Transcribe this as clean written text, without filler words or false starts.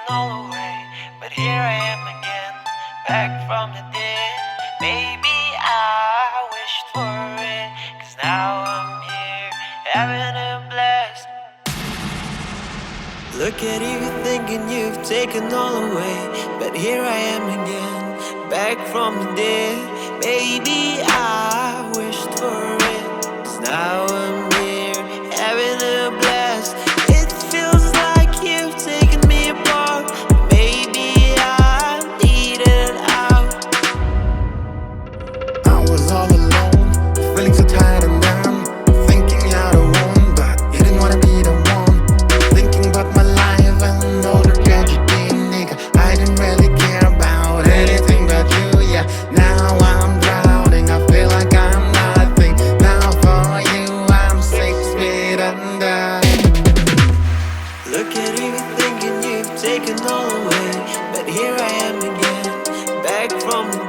all away, but here I am again, back from the dead. Maybe I wished for it, 'cause now I'm here, having a blast. Look at you thinking you've taken all away, but here I am again, back from the dead. Maybe I wished for it, 'cause now I'm here, having a blast. It feels like you've taken me apart, but maybe I need it out. I was all alone, feeling so tired and down, thinking you're the one, but you didn't wanna be the one. Thinking about my life and all the tragedy, nigga. I didn't really care about anything but you, yeah. Now I'm drowning, I feel like I'm nothing. Now for you I'm 6 feet under. Look at you thinking you've taken all away, but here I am again, back from the